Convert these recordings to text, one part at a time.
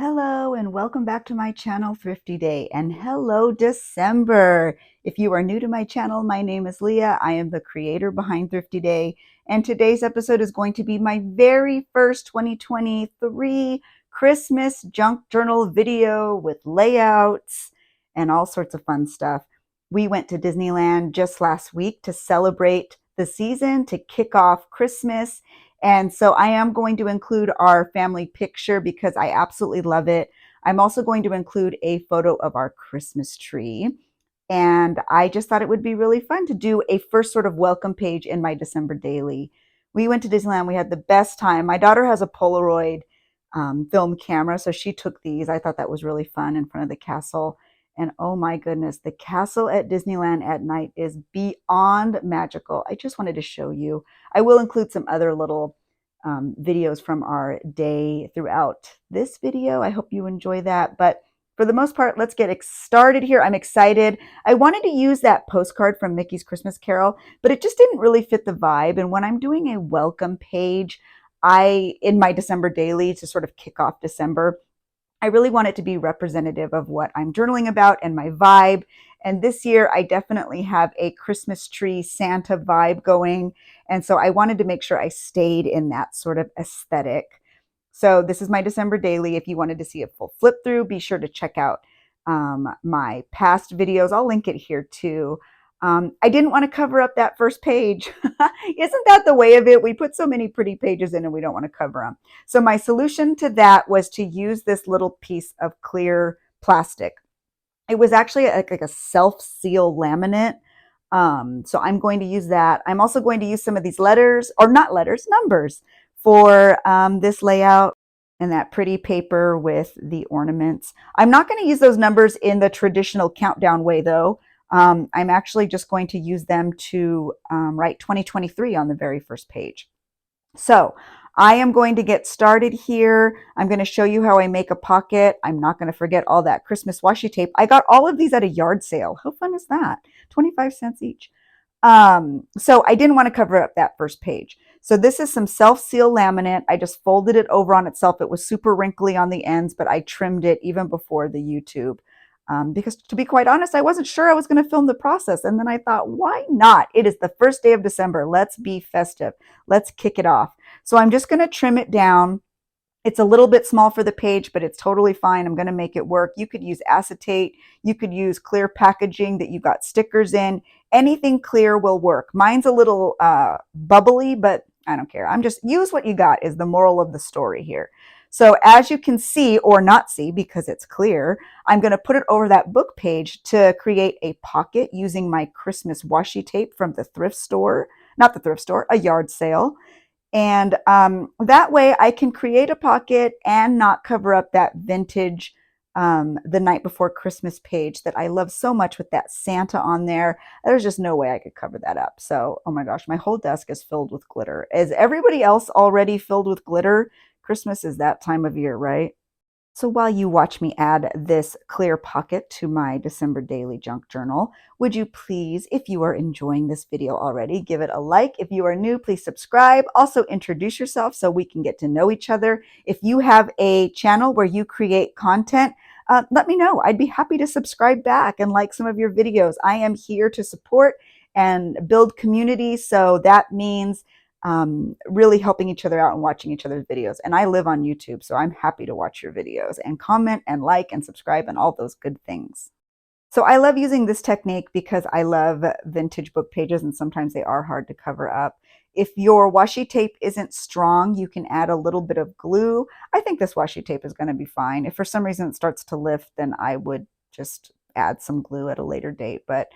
Hello and welcome back to my channel Thrifty Day, and hello December. If you are new to my channel, my name is Leah. I am the creator behind Thrifty Day, and today's episode is going to be my very first 2023 Christmas junk journal video with layouts and all sorts of fun stuff. We went to Disneyland just last week to celebrate the season, to kick off Christmas. And so I am going to include our family picture because I absolutely love it. I'm also going to include a photo of our Christmas tree. And I just thought it would be really fun to do a first sort of welcome page in my December daily. We went to Disneyland. We had the best time. My daughter has a Polaroid film camera, so she took these. I thought that was really fun in front of the castle. And oh my goodness, the castle at Disneyland at night is beyond magical. I just wanted to show you. I will include some other little videos from our day throughout this video. I hope you enjoy that. But for the most part, let's get started here. I'm excited. I wanted to use that postcard from Mickey's Christmas Carol, but it just didn't really fit the vibe. And when I'm doing a welcome page, in my December daily to sort of kick off December, I really want it to be representative of what I'm journaling about and my vibe. And this year, I definitely have a Christmas tree Santa vibe going. And so I wanted to make sure I stayed in that sort of aesthetic. So this is my December daily. If you wanted to see a full flip through, be sure to check out my past videos. I'll link it here too. I didn't want to cover up that first page. Isn't that the way of it? We put so many pretty pages in and we don't want to cover them. So my solution to that was to use this little piece of clear plastic. It was actually like a self-seal laminate. So I'm going to use that. I'm also going to use some of these letters, or not letters, numbers for this layout, and that pretty paper with the ornaments. I'm not going to use those numbers in the traditional countdown way though. I'm actually just going to use them to write 2023 on the very first page. So I am going to get started here. I'm going to show you how I make a pocket. I'm not going to forget all that Christmas washi tape. I got all of these at a yard sale. How fun is that? 25 cents each. So I didn't want to cover up that first page. So this is some self-seal laminate. I just folded it over on itself. It was super wrinkly on the ends, but I trimmed it even before the YouTube. Because to be quite honest, I wasn't sure I was going to film the process. And then I thought, why not? It is the first day of December. Let's be festive. Let's kick it off. So I'm just going to trim it down. It's a little bit small for the page, but it's totally fine. I'm going to make it work. You could use acetate. You could use clear packaging that you got stickers in. Anything clear will work. Mine's a little bubbly, but I don't care. I'm just use what you got is the moral of the story here. So as you can see or not see because it's clear, I'm going to put it over that book page to create a pocket using my Christmas washi tape from the thrift store, not the thrift store, a yard sale. And that way I can create a pocket and not cover up that vintage the night before Christmas page that I love so much with that Santa on there. There's just no way I could cover that up. So, oh my gosh, my whole desk is filled with glitter. Is everybody else already filled with glitter? Christmas is that time of year, right? So while you watch me add this clear pocket to my December daily junk journal, would you please, if you are enjoying this video already, give it a like. If you are new, please subscribe. Also introduce yourself so we can get to know each other. If you have a channel where you create content, let me know. I'd be happy to subscribe back and like some of your videos. I am here to support and build community, so that means really helping each other out and watching each other's videos. And I live on YouTube, so I'm happy to watch your videos and comment and like and subscribe and all those good things. So I love using this technique because I love vintage book pages and sometimes they are hard to cover up. If your washi tape isn't strong, you can add a little bit of glue. I think this washi tape is going to be fine. If for some reason it starts to lift, then I would just add some glue at a later date. But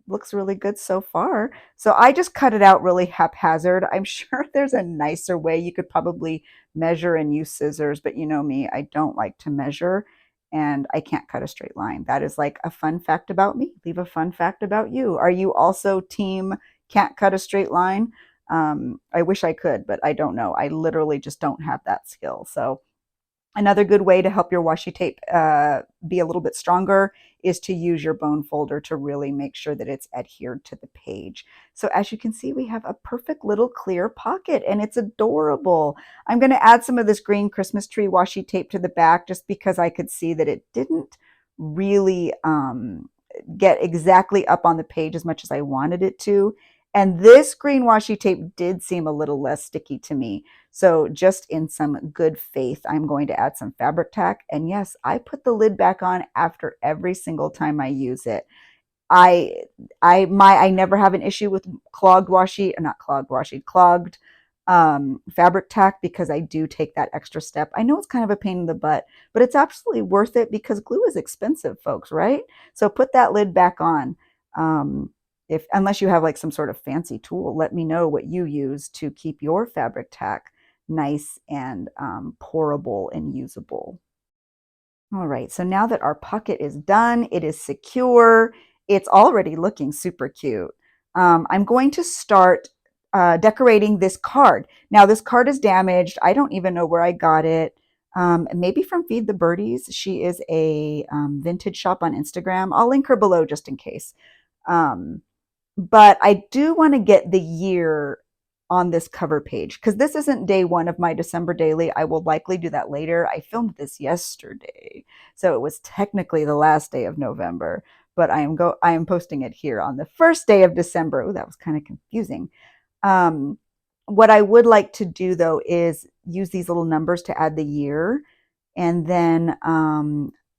looks really good so far. So I just cut it out really haphazard. I'm sure there's a nicer way. You could probably measure and use scissors, but you know me, I don't like to measure and I can't cut a straight line. That is like a fun fact about me. Leave a fun fact about you. Are you also team can't cut a straight line? I wish I could, but I don't know. I literally just don't have that skill. So Another good way to help your washi tape be a little bit stronger is to use your bone folder to really make sure that it's adhered to the page. So as you can see, we have a perfect little clear pocket and it's adorable. I'm going to add some of this green Christmas tree washi tape to the back just because I could see that it didn't really get exactly up on the page as much as I wanted it to. And this green washi tape did seem a little less sticky to me. So just in some good faith, I'm going to add some fabric tack. And yes, I put the lid back on after every single time I use it. I I never have an issue with clogged washi, not clogged washi, clogged fabric tack because I do take that extra step. I know it's kind of a pain in the butt, but it's absolutely worth it because glue is expensive, folks, right? So put that lid back on. If unless you have like some sort of fancy tool, let me know what you use to keep your fabric tack nice and pourable and usable. All right, so now that our pocket is done, it is secure, it's already looking super cute. I'm going to start decorating this card. Now this card is damaged. I don't even know where I got it. Maybe from Feed the Birdies. She is a vintage shop on Instagram. I'll link her below just in case. Um, but I do want to get the year on this cover page because this isn't day one of my December daily. I will likely do that later. I filmed this yesterday, so it was technically the last day of November, but I am posting it here on the first day of December. Oh, that was kind of confusing. Um, what I would like to do though is use these little numbers to add the year, and then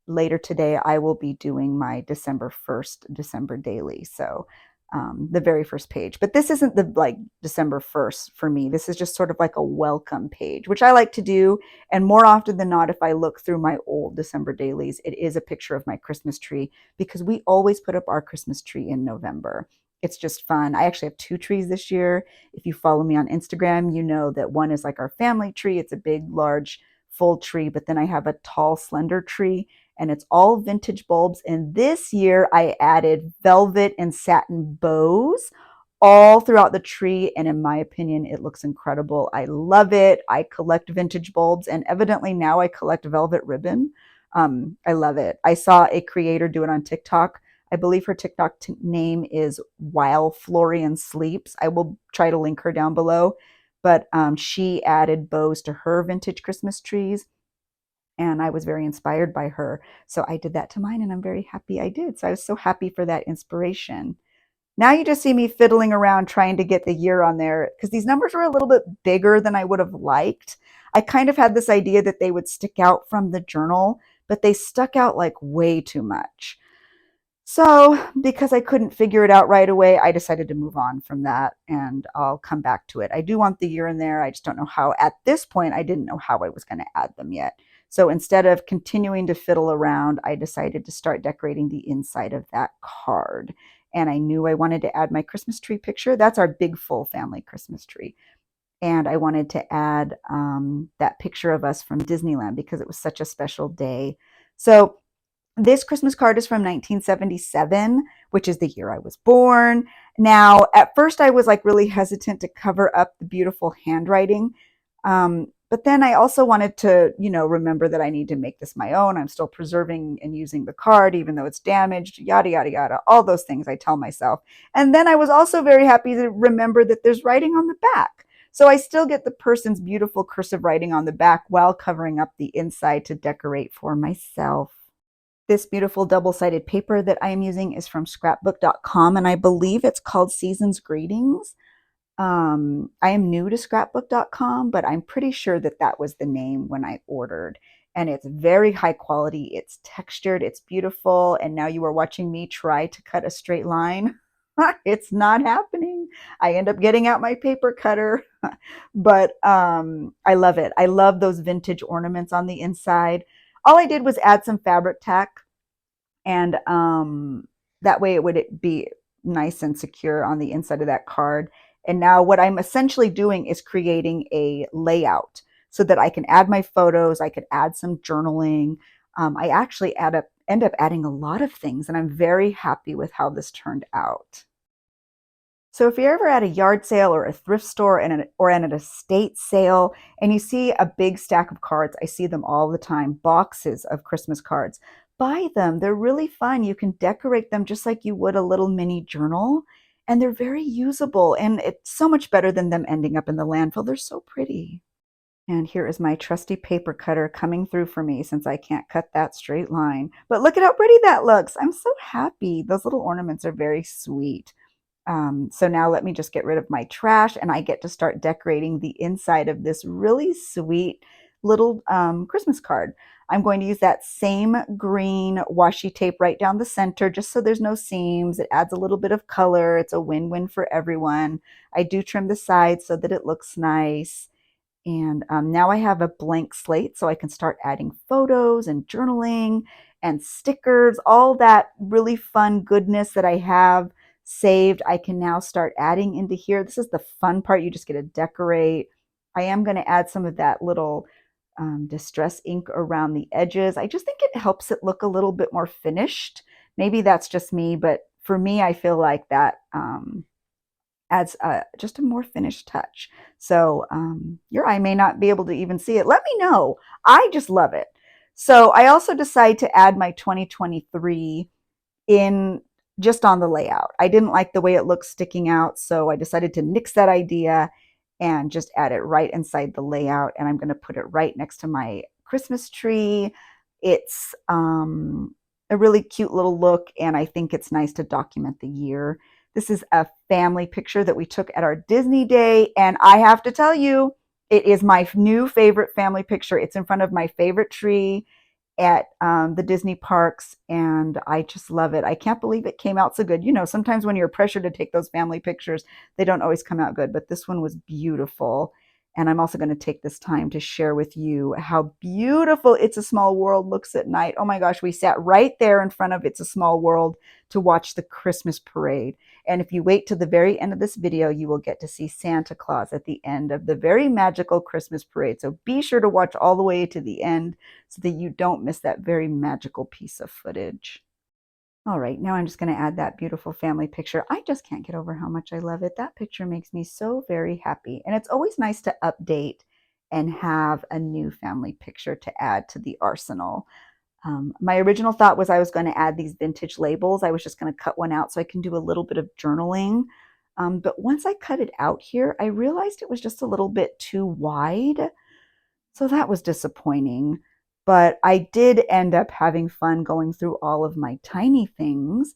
later today I will be doing my December 1st December daily. So the very first page. But this isn't the like December 1st for me. This is just sort of like a welcome page, which I like to do. And more often than not, if I look through my old December dailies, it is a picture of my Christmas tree because we always put up our Christmas tree in November. It's just fun. I actually have two trees this year. If you follow me on Instagram, you know that one is like our family tree. It's a big, large, full tree, but then I have a tall, slender tree and it's all vintage bulbs. And this year I added velvet and satin bows all throughout the tree. And in my opinion, it looks incredible. I love it. I collect vintage bulbs and evidently now I collect velvet ribbon. I love it. I saw a creator do it on TikTok. I believe her TikTok name is While Florian Sleeps. I will try to link her down below. But she added bows to her vintage Christmas trees and I was very inspired by her. So I did that to mine and I'm very happy I did. So I was so happy for that inspiration. Now you just see me fiddling around trying to get the year on there because these numbers were a little bit bigger than I would have liked. I kind of had this idea that they would stick out from the journal, but they stuck out like way too much. So, because I couldn't figure it out right away, I decided to move on from that and I'll come back to it. I do want the year in there. I just don't know how. At this point, I didn't know how I was going to add them yet. So, instead of continuing to fiddle around, I decided to start decorating the inside of that card. And I knew I wanted to add my Christmas tree picture. That's our big full family Christmas tree. And I wanted to add that picture of us from Disneyland because it was such a special day. So, this Christmas card is from 1977, which is the year I was born. Now, at first, I was like really hesitant to cover up the beautiful handwriting. But then I also wanted to, remember that I need to make this my own. I'm still preserving and using the card, even though it's damaged, yada, yada, yada, all those things I tell myself. And then I was also very happy to remember that there's writing on the back. So I still get the person's beautiful cursive writing on the back while covering up the inside to decorate for myself. This beautiful double-sided paper that I am using is from scrapbook.com, and I believe it's called Season's Greetings. I am new to scrapbook.com, but I'm pretty sure that that was the name when I ordered. And it's very high quality. It's textured. It's beautiful. And now you are watching me try to cut a straight line. It's not happening. I end up getting out my paper cutter, but I love it. I love those vintage ornaments on the inside. All I did was add some fabric tack and that way it would be nice and secure on the inside of that card. And now what I'm essentially doing is creating a layout so that I can add my photos, I could add some journaling. I actually end up adding a lot of things, and I'm very happy with how this turned out. So if you're ever at a yard sale or a thrift store or at an estate sale and you see a big stack of cards, I see them all the time, boxes of Christmas cards. Buy them. They're really fun. You can decorate them just like you would a little mini journal, and they're very usable, and it's so much better than them ending up in the landfill. They're so pretty. And here is my trusty paper cutter coming through for me since I can't cut that straight line. But look at how pretty that looks. I'm so happy. Those little ornaments are very sweet. So now let me just get rid of my trash and I get to start decorating the inside of this really sweet little Christmas card. I'm going to use that same green washi tape right down the center just so there's no seams. It adds a little bit of color. It's a win-win for everyone. I do trim the sides so that it looks nice. And now I have a blank slate so I can start adding photos and journaling and stickers, all that really fun goodness that I have saved. I can now start adding into here. This is the fun part. You just get to decorate. I am going to add some of that little distress ink around the edges. I just think it helps it look a little bit more finished. Maybe that's just me, but for me, I feel like that adds just a more finished touch. So your eye may not be able to even see it. Let me know. I just love it. So I also decided to add my 2023 in just on the layout. I didn't like the way it looks sticking out, so I decided to nix that idea and just add it right inside the layout. And I'm going to put it right next to my Christmas tree. It's a really cute little look, and I think it's nice to document the year. This is a family picture that we took at our Disney day, and I have to tell you, it is my new favorite family picture. It's in front of my favorite tree at the Disney parks, and I just love it. I can't believe it came out so good. You know, sometimes when you're pressured to take those family pictures, they don't always come out good, but this one was beautiful. And I'm also going to take this time to share with you how beautiful It's a Small World looks at night. Oh my gosh, we sat right there in front of It's a Small World to watch the Christmas parade. And if you wait to the very end of this video, you will get to see Santa Claus at the end of the very magical Christmas parade. So be sure to watch all the way to the end so that you don't miss that very magical piece of footage. All right, now I'm just going to add that beautiful family picture. I just can't get over how much I love it. That picture makes me so very happy. And it's always nice to update and have a new family picture to add to the arsenal. My original thought was I was going to add these vintage labels. I was just going to cut one out so I can do a little bit of journaling. But once I cut it out here, I realized it was just a little bit too wide. So that was disappointing. But I did end up having fun going through all of my tiny things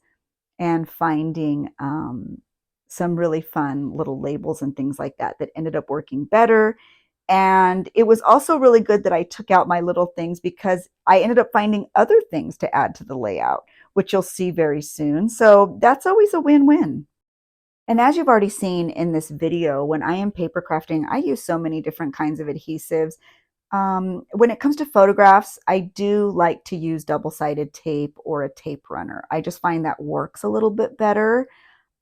and finding some really fun little labels and things like that that ended up working better. And it was also really good that I took out my little things because I ended up finding other things to add to the layout, which you'll see very soon. So that's always a win-win. And as you've already seen in this video, when I am paper crafting, I use so many different kinds of adhesives. When it comes to photographs, I do like to use double-sided tape or a tape runner. I just find that works a little bit better.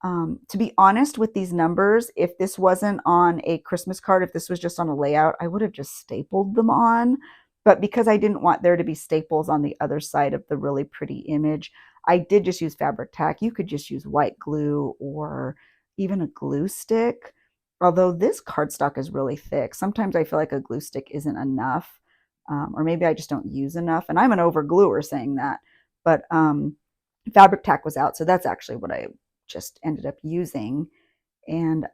To be honest with these numbers, if this wasn't on a Christmas card, if this was just on a layout, I would have just stapled them on. But because I didn't want there to be staples on the other side of the really pretty image, I did just use fabric tack. You could just use white glue or even a glue stick. Although this cardstock is really thick, sometimes I feel like a glue stick isn't enough, or maybe I just don't use enough. And I'm an over gluer saying that, but fabric tack was out, so that's actually what I just ended up using. And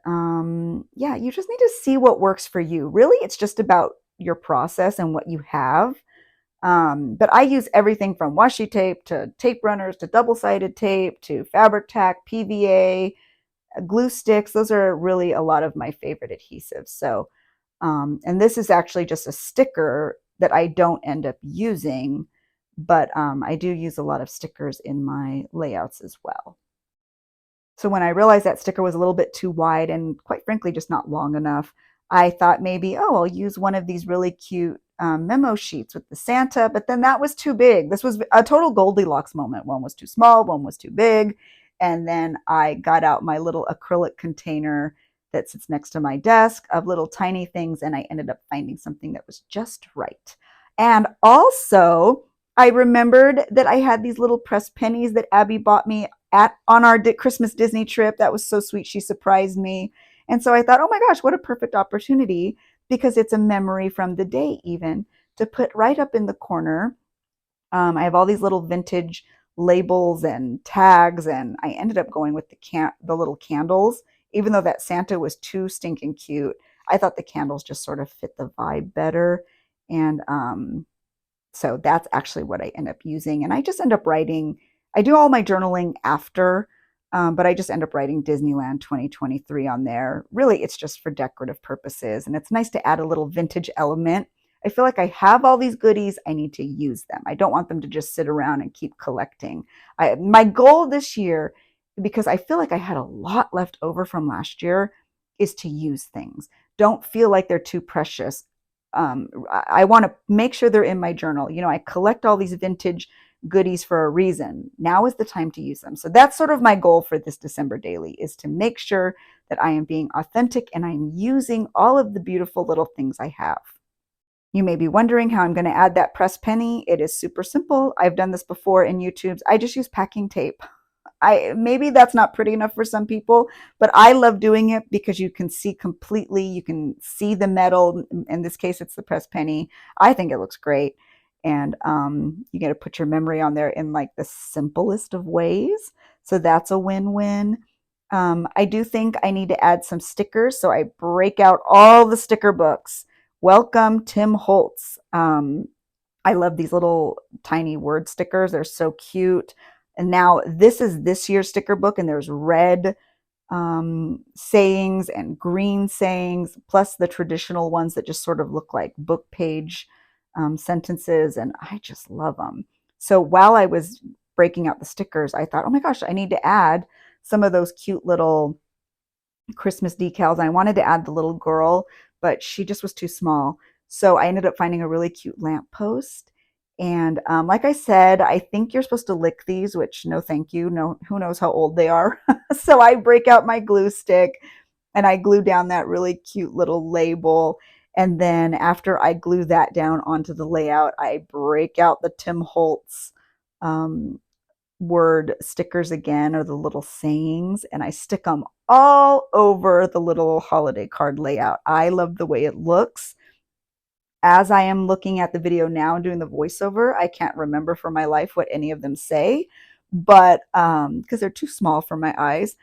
yeah, you just need to see what works for you. Really, it's just about your process and what you have. But I use everything from washi tape to tape runners to double-sided tape to fabric tack, PVA, glue sticks. Those are really a lot of my favorite adhesives. So, and this is actually just a sticker that I don't end up using, but I do use a lot of stickers in my layouts as well. So when I realized that sticker was a little bit too wide and quite frankly, just not long enough, I thought maybe, oh, I'll use one of these really cute memo sheets with the Santa, but then that was too big. This was a total Goldilocks moment. One was too small, one was too big. And then I got out my little acrylic container that sits next to my desk of little tiny things, and I ended up finding something that was just right. And also, I remembered that I had these little pressed pennies that Abby bought me on our Christmas Disney trip. That was so sweet. She surprised me. And so I thought, oh my gosh, what a perfect opportunity, because it's a memory from the day even, to put right up in the corner. I have all these little vintage labels and tags, and I ended up going with the little candles, even though that Santa was too stinking cute. I thought the candles just sort of fit the vibe better. And so that's actually what I end up using. And I just end up writing, I do all my journaling after, but I just end up writing Disneyland 2023 on there. Really, it's just for decorative purposes. And it's nice to add a little vintage element. I feel like I have all these goodies. I need to use them. I don't want them to just sit around and keep collecting. My goal this year, because I feel like I had a lot left over from last year, is to use things. Don't feel like they're too precious. I want to make sure they're in my journal. You know, I collect all these vintage goodies for a reason. Now is the time to use them. So that's sort of my goal for this December daily, is to make sure that I am being authentic and I'm using all of the beautiful little things I have. You may be wondering how I'm going to add that pressed penny. It is super simple. I've done this before in YouTube's. I just use packing tape. Maybe that's not pretty enough for some people, but I love doing it because you can see completely. You can see the metal. In this case, it's the pressed penny. I think it looks great. And you get to put your memory on there in like the simplest of ways. So that's a win-win. I do think I need to add some stickers. So I break out all the sticker books. Welcome, Tim Holtz. I love these little tiny word stickers. They're so cute. And now this is this year's sticker book, and there's red sayings and green sayings, plus the traditional ones that just sort of look like book page sentences, and I just love them. So while I was breaking out the stickers, I thought, oh my gosh, I need to add some of those cute little Christmas decals. I wanted to add the little girl, but she just was too small. So I ended up finding a really cute lamppost. And like I said, I think you're supposed to lick these, which no thank you. No, who knows how old they are. So I break out my glue stick and I glue down that really cute little label. And then after I glue that down onto the layout, I break out the Tim Holtz word stickers again, or the little sayings, and I stick them all over the little holiday card layout. I love the way it looks. As I am looking at the video now and doing the voiceover, I can't remember for my life what any of them say, but because they're too small for my eyes.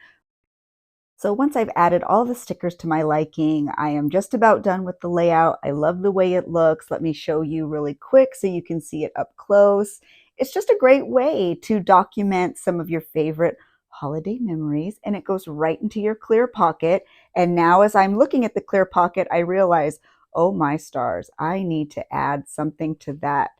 So once I've added all the stickers to my liking, I am just about done with the layout. I love the way it looks. Let me show you really quick so you can see it up close. It's just a great way to document some of your favorite holiday memories, and it goes right into your clear pocket. And now as I'm looking at the clear pocket, I realize, oh my stars, I need to add something to that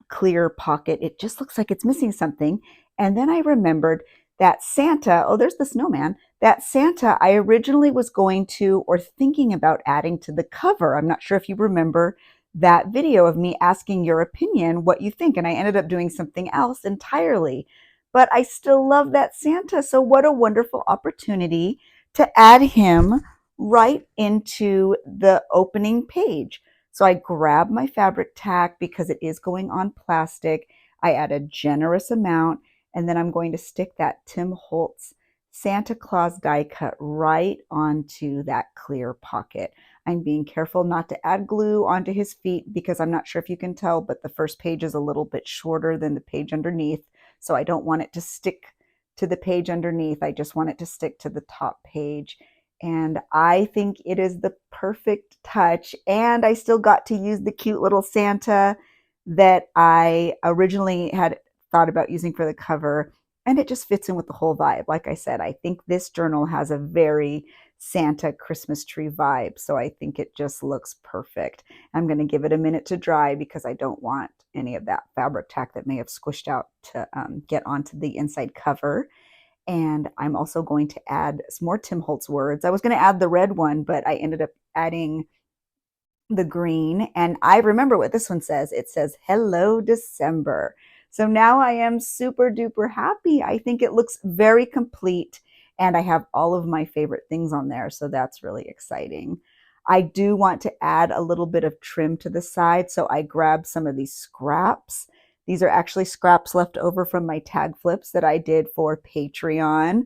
clear pocket. It just looks like it's missing something. And then I remembered that Santa, oh, there's the snowman, that Santa I originally was going to or thinking about adding to the cover. I'm not sure if you remember that video of me asking your opinion, what you think, and I ended up doing something else entirely. But I still love that Santa. So what a wonderful opportunity to add him right into the opening page. So I grab my fabric tack because it is going on plastic. I add a generous amount, and then I'm going to stick that Tim Holtz Santa Claus die cut right onto that clear pocket. I'm being careful not to add glue onto his feet because I'm not sure if you can tell, but the first page is a little bit shorter than the page underneath. So I don't want it to stick to the page underneath. I just want it to stick to the top page. And I think it is the perfect touch. And I still got to use the cute little Santa that I originally had thought about using for the cover. And it just fits in with the whole vibe. Like I said, I think this journal has a very Santa Christmas tree vibe. So I think it just looks perfect. I'm going to give it a minute to dry because I don't want any of that fabric tack that may have squished out to get onto the inside cover. And I'm also going to add some more Tim Holtz words. I was going to add the red one, but I ended up adding the green. And I remember what this one says. It says, "Hello, December." So now I am super duper happy. I think it looks very complete, and I have all of my favorite things on there. So that's really exciting. I do want to add a little bit of trim to the side. So I grabbed some of these scraps These are actually scraps left over from my tag flips that I did for Patreon.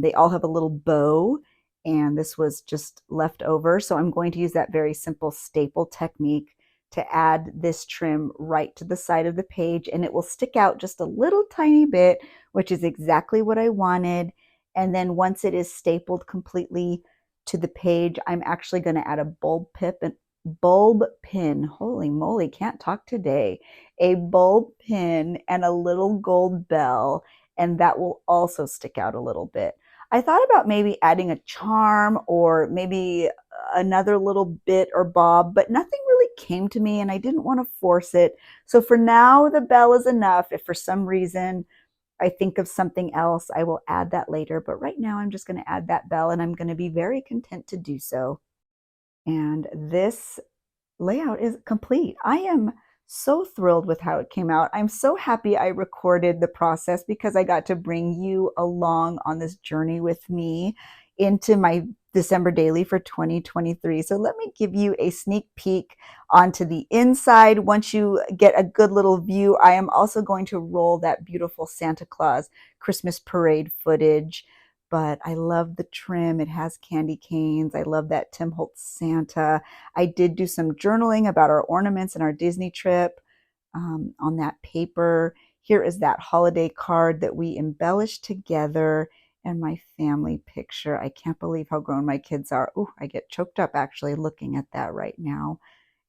They all have a little bow, and this was just left over. So I'm going to use that very simple staple technique to add this trim right to the side of the page, and it will stick out just a little tiny bit, which is exactly what I wanted. And then once it is stapled completely to the page, I'm actually going to add a bulb pin. Holy moly, can't talk today. A bulb pin and a little gold bell, and that will also stick out a little bit. I thought about maybe adding a charm or maybe another little bit or bob, but nothing really came to me and I didn't want to force it. So for now, the bell is enough. If for some reason I think of something else, I will add that later. But right now, I'm just going to add that bell and I'm going to be very content to do so. And this layout is complete. I am so thrilled with how it came out. I'm so happy I recorded the process because I got to bring you along on this journey with me into my December daily for 2023. So let me give you a sneak peek onto the inside. Once you get a good little view, I am also going to roll that beautiful Santa Claus Christmas parade footage. But I love the trim. It has candy canes. I love that Tim Holtz Santa. I did do some journaling about our ornaments and our Disney trip on that paper. Here is that holiday card that we embellished together and my family picture. I can't believe how grown my kids are. Ooh, I get choked up actually looking at that right now.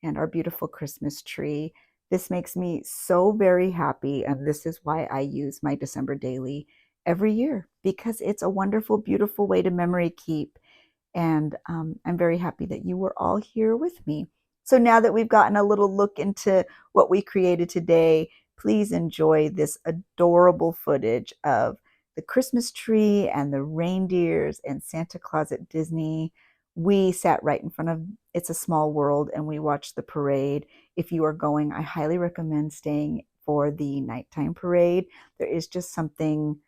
And our beautiful Christmas tree. This makes me so very happy, and this is why I use my December daily every year, because it's a wonderful, beautiful way to memory keep. And I'm very happy that you were all here with me. So now that we've gotten a little look into what we created today, please enjoy this adorable footage of the Christmas tree and the reindeers and Santa Claus at Disney. We sat right in front of It's a Small World and we watched the parade. If you are going, I highly recommend staying for the nighttime parade. There is just something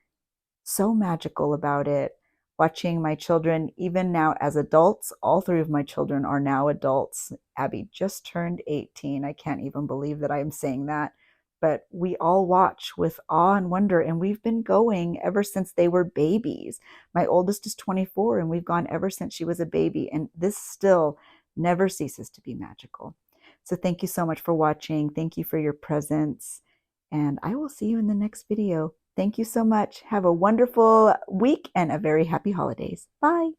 so magical about it. Watching my children, even now as adults, all three of my children are now adults. Abby just turned 18. I can't even believe that I'm saying that. But we all watch with awe and wonder, and we've been going ever since they were babies. My oldest is 24, and we've gone ever since she was a baby, and this still never ceases to be magical. So thank you so much for watching. Thank you for your presence, and I will see you in the next video. Thank you so much. Have a wonderful week and a very happy holidays. Bye.